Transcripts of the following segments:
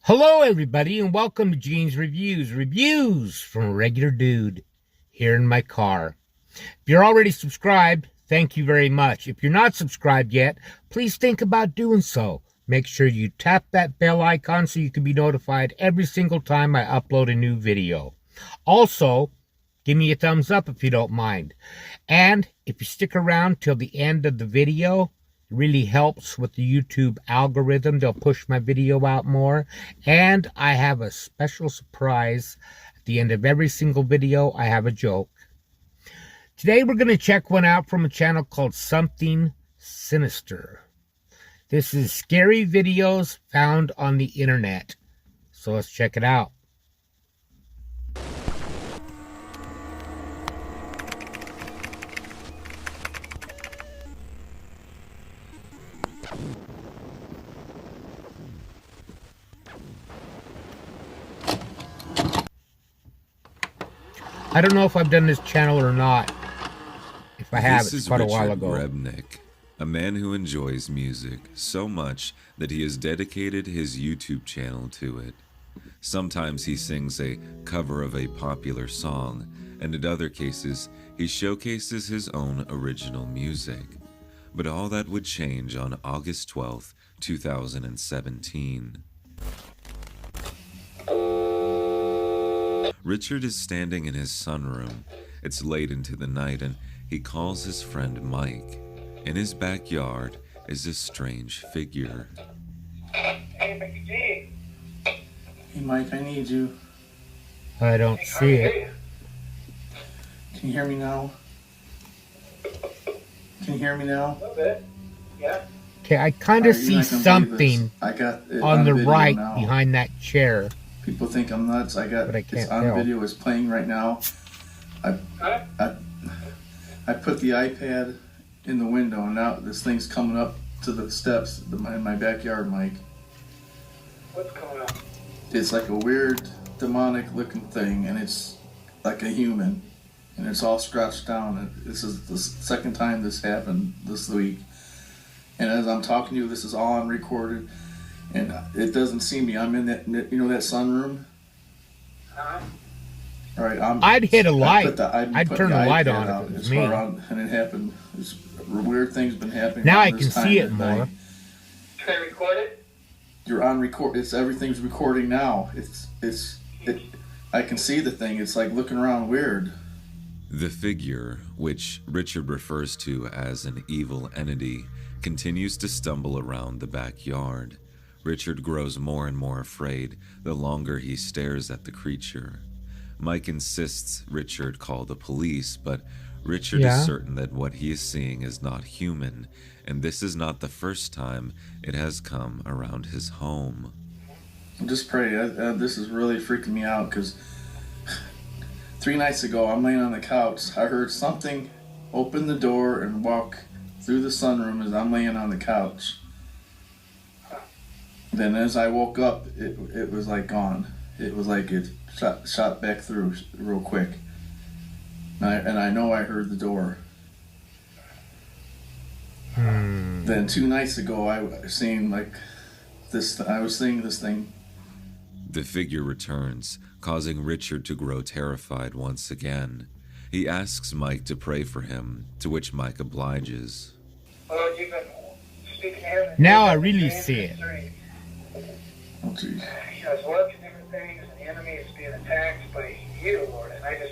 Hello, everybody, and welcome to Gene's Reviews from a regular dude here in my car. If you're already subscribed, thank you very much. If you're not subscribed yet, please think about doing so. Make sure you tap that bell icon so you can be notified every single time I upload a new video. Also, give me a thumbs up if you don't mind. And if you stick around till the end of the video, it really helps with the YouTube algorithm. They'll push my video out more. And I have a special surprise. At the end of every single video, I have a joke. Today we're going to check one out from a channel called Something Sinister. This is scary videos found on the internet. So let's check it out. I don't know if I've done this channel or not. If I have, it's quite a while ago. This is Richard Grebnick, a man who enjoys music so much that he has dedicated his YouTube channel to it. Sometimes he sings a cover of a popular song, and in other cases, he showcases his own original music. But all that would change on August 12th, 2017. Richard is standing in his sunroom. It's late into the night and he calls his friend Mike. In his backyard is a strange figure. Hey, Mickey G. Hey Mike, I need you. I don't see it. Can you hear me now? Can you hear me now? A little bit. Yeah. Okay, I kind of see something I got it on the video right now. behind that chair. People think I'm nuts. I got But I it's can't on tell. video. It's playing right now. I put the iPad in the window and now this thing's coming up to the steps in my backyard, Mike. What's going on? It's like a weird demonic looking thing and it's like a human and it's all scratched down. And this is the second time this happened this week. And as I'm talking to you, this is all on recorded. And it doesn't see me. I'm in that, you know, that sunroom. All right, I'd hit a light. I'd turn the light on if it was me. And it happened. Weird things been happening. Now I can see it more. Can I record it? You're on record. Everything's recording now. I can see the thing. It's like looking around weird. The figure, which Richard refers to as an evil entity, continues to stumble around the backyard. Richard grows more and more afraid the longer he stares at the creature. Mike insists Richard call the police, but Richard is certain that what he is seeing is not human, and this is not the first time it has come around his home. Just pray. This is really freaking me out because 3 nights ago I'm laying on the couch. I heard something open the door and walk through the sunroom as I'm laying on the couch. Then as I woke up, it was like gone. It was like it shot back through real quick. And I know I heard the door. Then 2 nights ago, I was seeing this thing. The figure returns, causing Richard to grow terrified once again. He asks Mike to pray for him, to which Mike obliges. Lord, you've been speaking to him. Now I really see it. Oh, geez. He has working different things, and the enemy is being attacked by you, Lord. And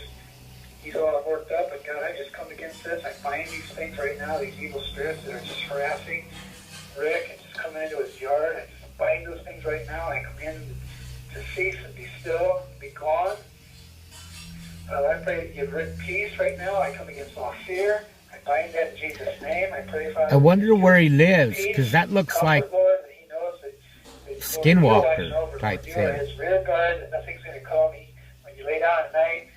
he's all worked up, but God, I just come against this. I bind these things right now, these evil spirits that are just harassing Rick and just coming into his yard. I just bind those things right now. I command them to cease and be still, be gone. I pray that you give Rick peace right now. I come against all fear. I bind that in Jesus' name. I pray, Father. I wonder where he lives, because that looks like Skinwalker type thing. His rear guard, that nothing's going to call me. When you lay down at night,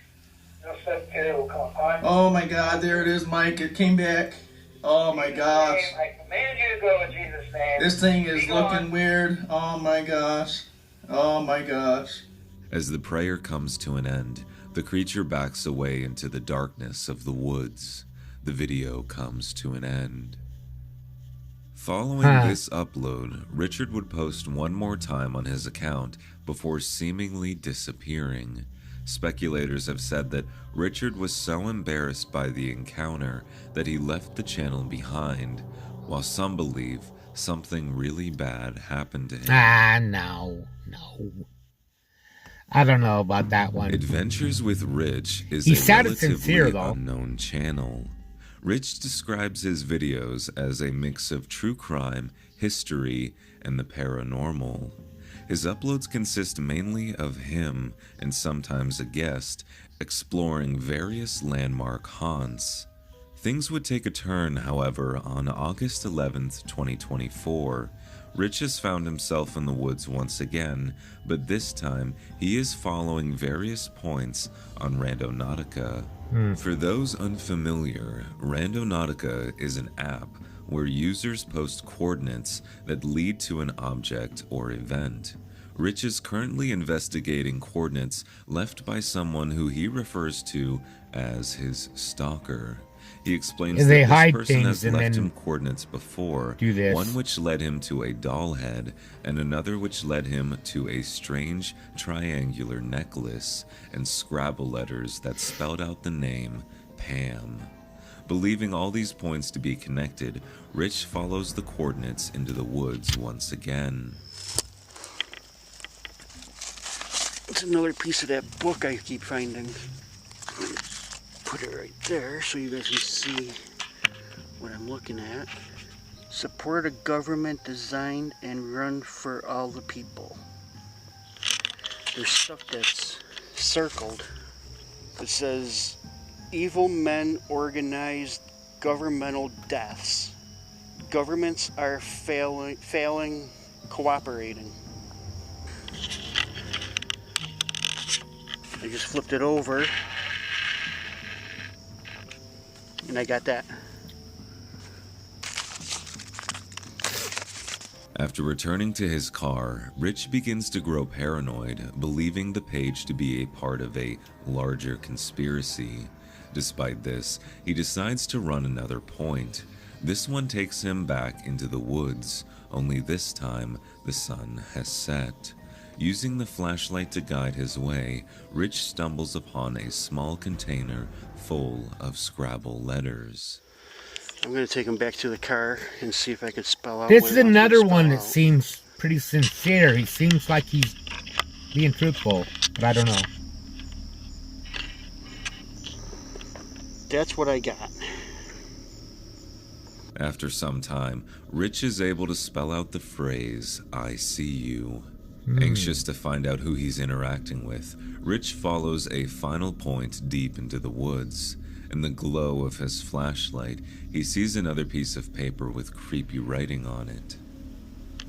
no sudden terror will come upon you. Oh my God, there it is, Mike. It came back. Oh my gosh. I command you to go in Jesus' name. This thing is looking weird. Oh my gosh. Oh my gosh. As the prayer comes to an end, the creature backs away into the darkness of the woods. the video comes to an end. Following this upload, Richard would post one more time on his account before seemingly disappearing. Speculators have said that Richard was so embarrassed by the encounter that he left the channel behind, while some believe something really bad happened to him. No. I don't know about that one. Adventures with Rich is He a sounded relatively sincere, though. unknown channel. Rich describes his videos as a mix of true crime, history, and the paranormal. His uploads consist mainly of him, and sometimes a guest, exploring various landmark haunts. Things would take a turn, however, on August 11th, 2024. Rich has found himself in the woods once again, but this time he is following various points on Randonautica. For those unfamiliar, Randonautica is an app where users post coordinates that lead to an object or event. Rich is currently investigating coordinates left by someone who he refers to as his stalker. He explains that They this hide person things has and left then him coordinates before, do this. one which led him to a doll head, and another which led him to a strange triangular necklace and Scrabble letters that spelled out the name Pam. Believing all these points to be connected, Rich follows the coordinates into the woods once again. It's another piece of that book I keep finding. Put it right there so you guys can see what I'm looking at. Support a government designed and run for all the people. There's stuff that's circled. It says, evil men organized governmental deaths. Governments are failing cooperating. I just flipped it over. And I got that. After returning to his car, Rich begins to grow paranoid, believing the page to be a part of a larger conspiracy. Despite this, he decides to run another point. This one takes him back into the woods, only this time the sun has set. Using the flashlight to guide his way, Rich stumbles upon a small container full of Scrabble letters. I'm going to take him back to the car and see if I can spell out. This what is it wants me to another spell one that out. seems pretty sincere. He seems like he's being truthful, but I don't know. That's what I got. After some time, Rich is able to spell out the phrase, "I see you." Anxious to find out who he's interacting with, Rich follows a final point deep into the woods. In the glow of his flashlight, he sees another piece of paper with creepy writing on it.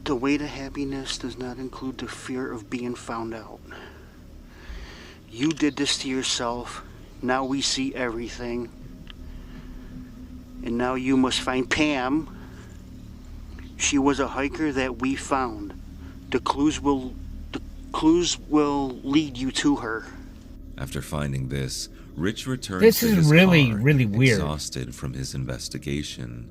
The way to happiness does not include the fear of being found out. You did this to yourself. Now we see everything. And now you must find Pam. She was a hiker that we found. The clues will lead you to her. After finding this, Rich returns This to is his really, car, really weird. exhausted from his investigation.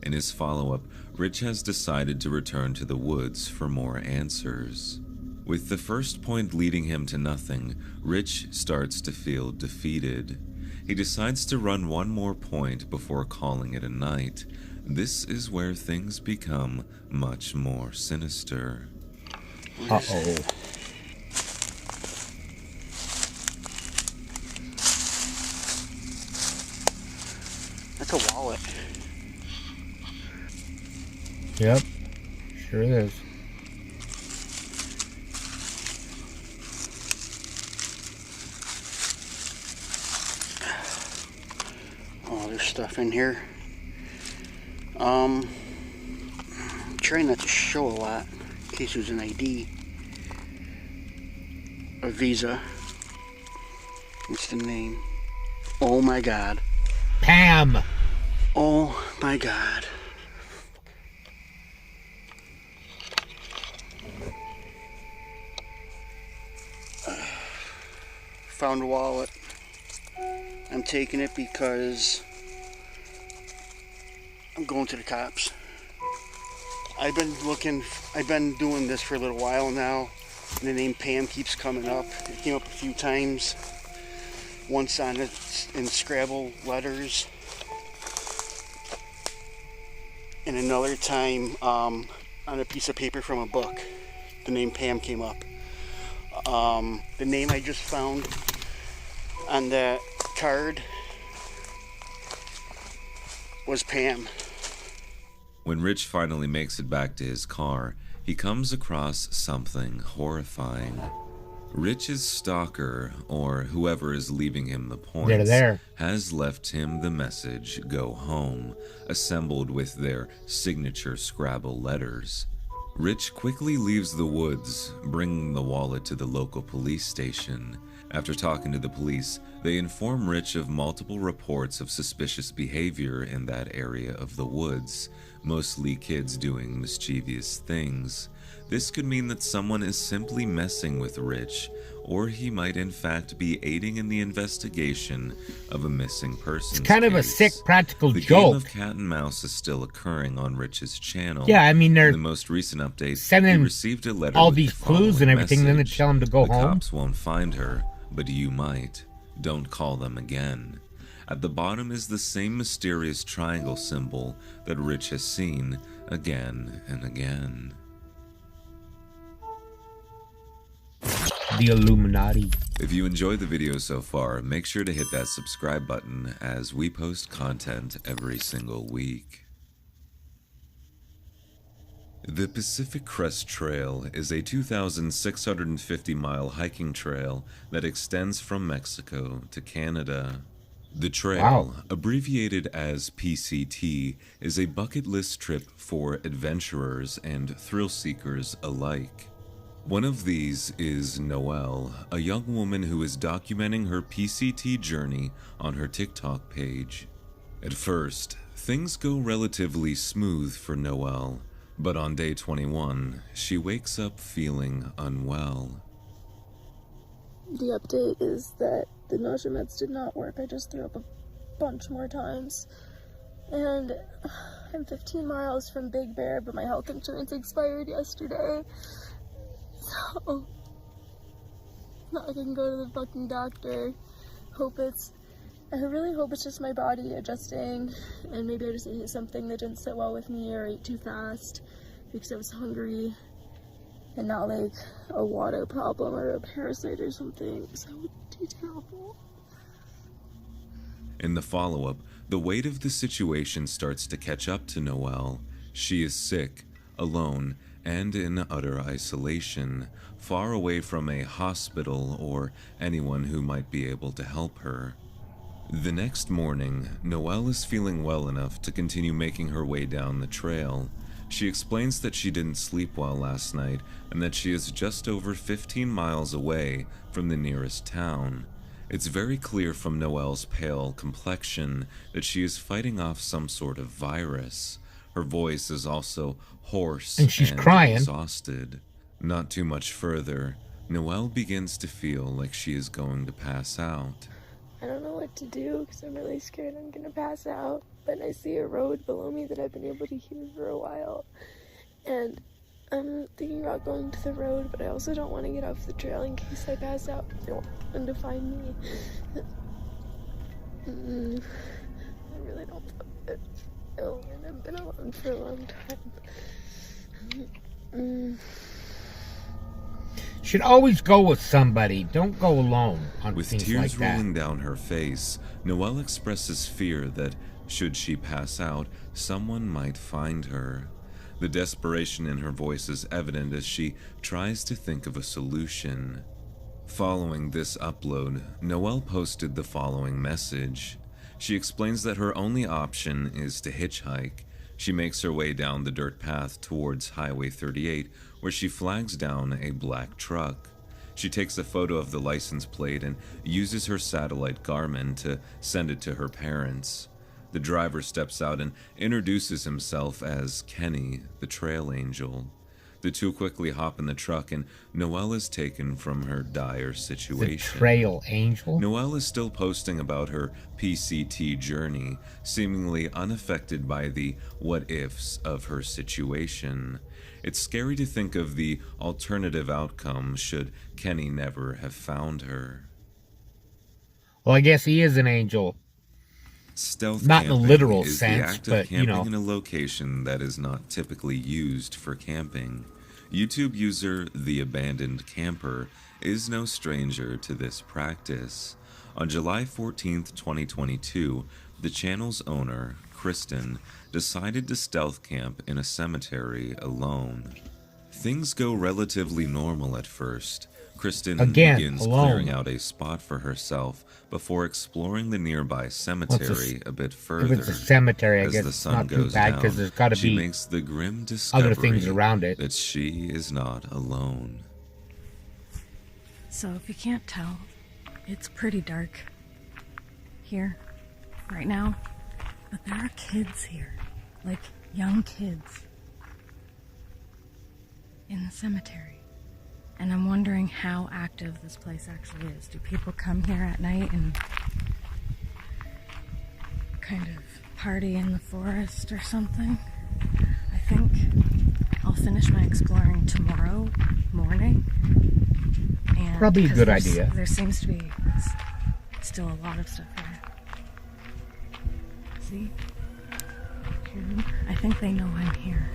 In his follow-up, Rich has decided to return to the woods for more answers. With the first point leading him to nothing, Rich starts to feel defeated. He decides to run one more point before calling it a night. This is where things become much more sinister. Uh-oh. That's a wallet. Yep. Sure is. Oh, there's stuff in here. Trying not to show a lot in case there's an ID. A Visa. What's the name? Oh my god. Pam! Oh my god. Found a wallet. I'm taking it because I'm going to the cops. I've been doing this for a little while now, and the name Pam keeps coming up. It came up a few times. Once on it in Scrabble letters, and another time on a piece of paper from a book. The name Pam came up. The name I just found on that card was Pam. When Rich finally makes it back to his car, he comes across something horrifying. Rich's stalker, or whoever is leaving him the points, has left him the message, "Go home," assembled with their signature Scrabble letters. Rich quickly leaves the woods, bringing the wallet to the local police station. After talking to the police, they inform Rich of multiple reports of suspicious behavior in that area of the woods, mostly kids doing mischievous things. This could mean that someone is simply messing with Rich, or he might in fact be aiding in the investigation of a missing person. It's kind of a sick practical the joke. Game of cat and mouse is still occurring on Rich's channel. Yeah, I mean, they're in the most recent update, sending he received a letter all with these the clues and following everything, then they message: tell him to go the home. cops won't find her, but you might. Don't call them again. At the bottom is the same mysterious triangle symbol that Rich has seen again and again. The Illuminati. If you enjoyed the video so far, make sure to hit that subscribe button as we post content every single week. The Pacific Crest Trail is a 2,650-mile hiking trail that extends from Mexico to Canada. The trail, abbreviated as PCT, is a bucket list trip for adventurers and thrill seekers alike. One of these is Noelle, a young woman who is documenting her PCT journey on her TikTok page. At first, things go relatively smooth for Noelle, but on day 21, she wakes up feeling unwell. The update is that the nausea meds did not work. I just threw up a bunch more times. And I'm 15 miles from Big Bear, but my health insurance expired yesterday. So, now I can go to the fucking doctor. I really hope it's just my body adjusting, and maybe I just ate something that didn't sit well with me or ate too fast because I was hungry, and not like a water problem or a parasite or something, so it would be terrible. In the follow-up, the weight of the situation starts to catch up to Noelle. She is sick, alone, and in utter isolation, far away from a hospital or anyone who might be able to help her. The next morning, Noelle is feeling well enough to continue making her way down the trail. She explains that she didn't sleep well last night and that she is just over 15 miles away from the nearest town. It's very clear from Noelle's pale complexion that she is fighting off some sort of virus. Her voice is also hoarse and she's crying. Exhausted. Not too much further, Noelle begins to feel like she is going to pass out. I don't know what to do because I'm really scared I'm gonna pass out, but I see a road below me that I've been able to hear for a while, and I'm thinking about going to the road, but I also don't want to get off the trail in case I pass out. I don't want them to find me. I really don't feel good. And I've been alone for a long time. Should always go with somebody. Don't go alone on With things tears like that. rolling down her face, Noelle expresses fear that, should she pass out, someone might find her. The desperation in her voice is evident as she tries to think of a solution. Following this upload, Noelle posted the following message. She explains that her only option is to hitchhike. She makes her way down the dirt path towards Highway 38, where she flags down a black truck. She takes a photo of the license plate and uses her satellite Garmin to send it to her parents. The driver steps out and introduces himself as Kenny, the trail angel. The two quickly hop in the truck, and Noelle is taken from her dire The situation. trail angel. Noelle is still posting about her PCT journey, seemingly unaffected by the what-ifs of her situation. It's scary to think of the alternative outcome should Kenny never have found her. Well, I guess he is an angel. Stealth Not in a camping literal is sense, the act of but, you camping know. in a location that is not typically used for camping. YouTube user The Abandoned Camper is no stranger to this practice. On July 14th, 2022, the channel's owner, Kristen, decided to stealth camp in a cemetery alone. Things go relatively normal at first. Kristen Again, begins alone. clearing out a spot for herself before exploring the nearby cemetery a bit If further. it's a cemetery, I As guess the it's sun not too goes bad down, because there's got to she be makes the grim discovery other things around it. that she is not alone. So if you can't tell, it's pretty dark here right now, but there are kids here, like young kids in the cemetery. And I'm wondering how active this place actually is. Do people come here at night and kind of party in the forest or something? I think I'll finish my exploring tomorrow morning. And Probably a because good there's- idea. There seems to be still a lot of stuff here. See? I think they know I'm here.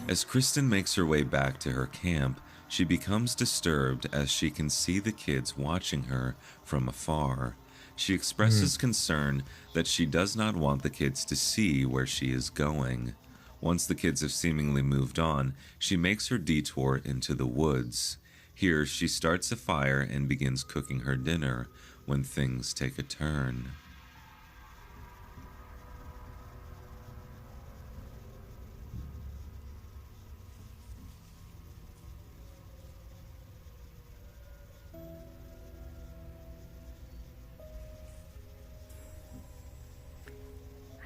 As Kristen makes her way back to her camp, she becomes disturbed as she can see the kids watching her from afar. She expresses concern that she does not want the kids to see where she is going. Once the kids have seemingly moved on, she makes her detour into the woods. Here, she starts a fire and begins cooking her dinner when things take a turn.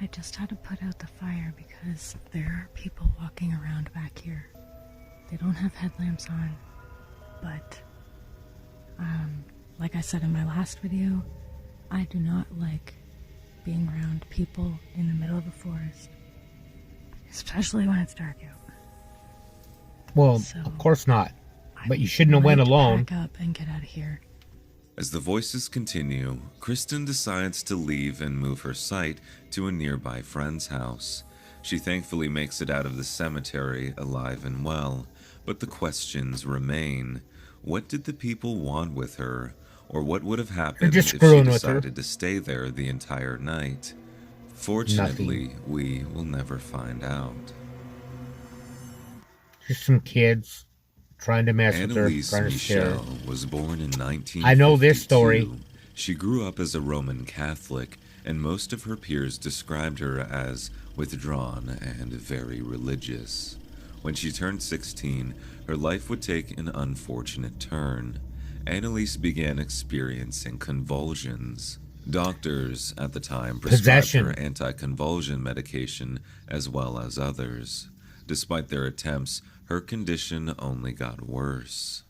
I just had to put out the fire because there are people walking around back here. They don't have headlamps on, but like I said in my last video, I do not like being around people in the middle of the forest, especially when it's dark out. Well, So, of course not. But you I shouldn't have went might alone. Pack up and get out of here. As the voices continue, Kristen decides to leave and move her site to a nearby friend's house. She thankfully makes it out of the cemetery alive and well, but the questions remain. What did the people want with her? Or what would have happened just if she screwing with her. decided to stay there the entire night? Fortunately, we will never find out. Just some kids trying to mess with her, Annalise trying to scare her. Michel was born in 1952. I know this story. She grew up as a Roman Catholic, and most of her peers described her as withdrawn and very religious. When she turned 16, her life would take an unfortunate turn. Annalise began experiencing convulsions. Doctors at the time prescribed Possession. her anticonvulsion medication as well as others. Despite their attempts, her condition only got worse.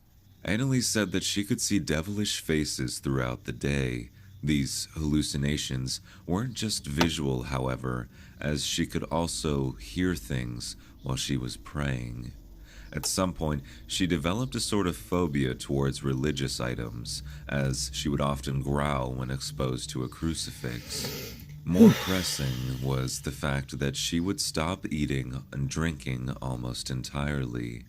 Annalise said that she could see devilish faces throughout the day. These hallucinations weren't just visual, however, as she could also hear things while she was praying. At some point, she developed a sort of phobia towards religious items, as she would often growl when exposed to a crucifix. More pressing was the fact that she would stop eating and drinking almost entirely.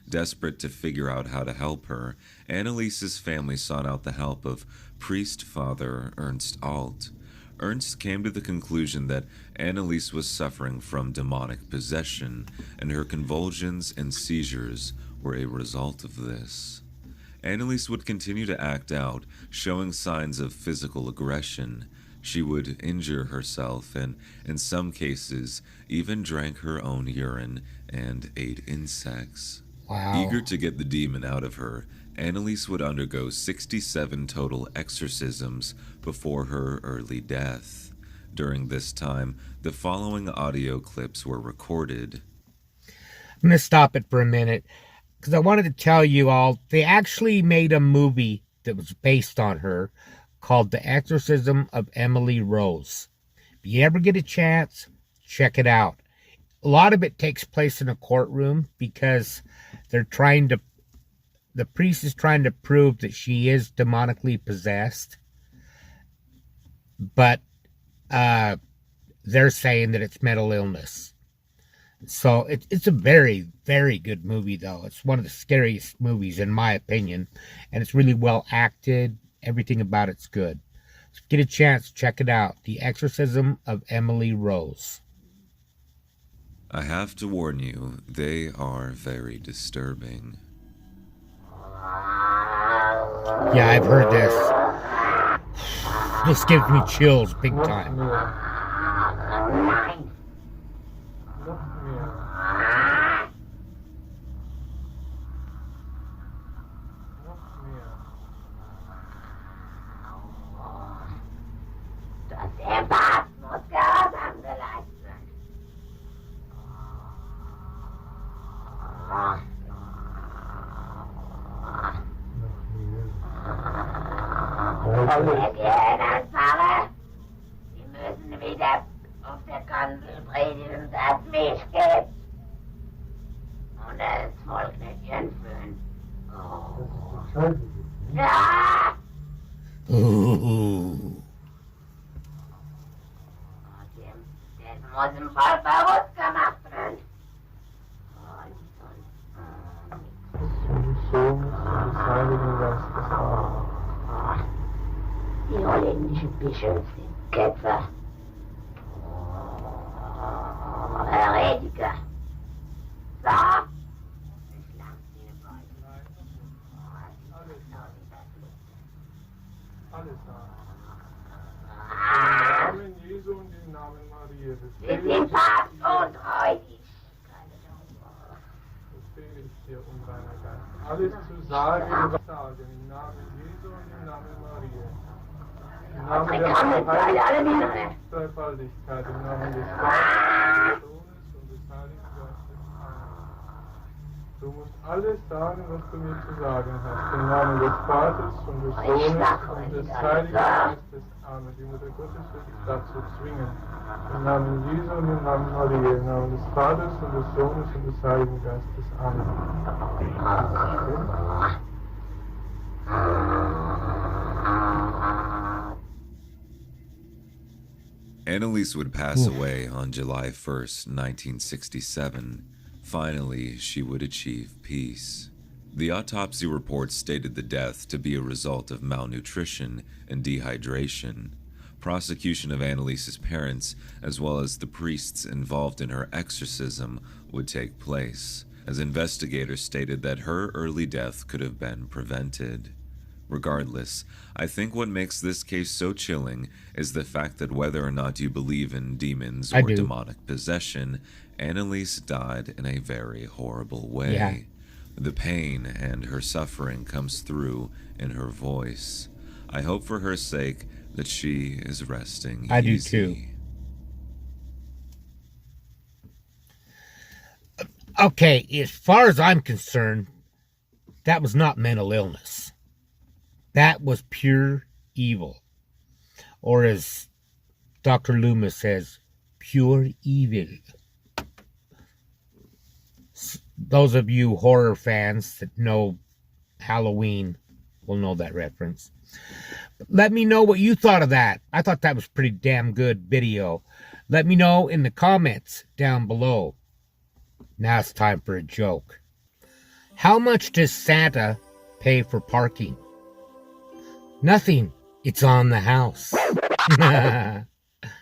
Desperate to figure out how to help her, Annalise's family sought out the help of priest Father Ernst Alt. Ernst came to the conclusion that Annalise was suffering from demonic possession, and her convulsions and seizures were a result of this. Annalise would continue to act out, showing signs of physical aggression. She would injure herself and, in some cases, even drank her own urine and ate insects. Wow. Eager to get the demon out of her, Annalise would undergo 67 total exorcisms before her early death. During this time, the following audio clips were recorded. I'm going to stop it for a minute because I wanted to tell you all, they actually made a movie that was based on her called The Exorcism of Emily Rose. If you ever get a chance, check it out. A lot of it takes place in a courtroom because the priest is trying to prove that she is demonically possessed. But they're saying that it's mental illness. So it's a very, very good movie, though. It's one of the scariest movies, in my opinion. And it's really well acted. Everything about it's good. So get a chance, check it out. The Exorcism of Emily Rose. I have to warn you, they are very disturbing. Yeah, I've heard this. This gives me chills big time. Sehr geehrter Pfarrer, Sie müssen wieder auf der Kanzel predigen, dass mich gibt. Und das Volk nicht hinführen. Oh. Ja! Das muss im Volk bewusst gemacht werden. Die holländischen Bischöfe sind Ketzer. Heretiker. So. Alles da. Im Namen Jesu und im Namen Maria. Wir sind fast untreuig. Befehle ich dir, unreiner Geist. Alles zu sagen, im Namen Jesu und im Namen Maria. Im Namen der Dreifaltigkeit, im Namen des Vaters, des Sohnes und des Heiligen Geistes. Amen. Du musst alles sagen, was du mir zu sagen hast. Im Namen des Vaters und des Sohnes und des Heiligen Geistes. Amen. Die Mutter Gottes wird dich dazu zwingen. Im Namen Jesu und im Namen Maria. Im Namen des Vaters und des Sohnes und des Heiligen Geistes. Amen. Anneliese would pass away on July 1st, 1967. Finally, she would achieve peace. The autopsy report stated the death to be a result of malnutrition and dehydration. Prosecution of Anneliese's parents, as well as the priests involved in her exorcism, would take place, as investigators stated that her early death could have been prevented. Regardless, I think what makes this case so chilling is the fact that whether or not you believe in demons or demonic possession, Anneliese died in a very horrible way. Yeah. The pain and her suffering comes through in her voice. I hope for her sake that she is resting I do easy. too. Okay, as far as I'm concerned, that was not mental illness. That was pure evil. Or as Dr. Loomis says, pure evil. Those of you horror fans that know Halloween will know that reference. But let me know what you thought of that. I thought that was pretty damn good video. Let me know in the comments down below. Now it's time for a joke. How much does Santa pay for parking? Nothing. It's on the house.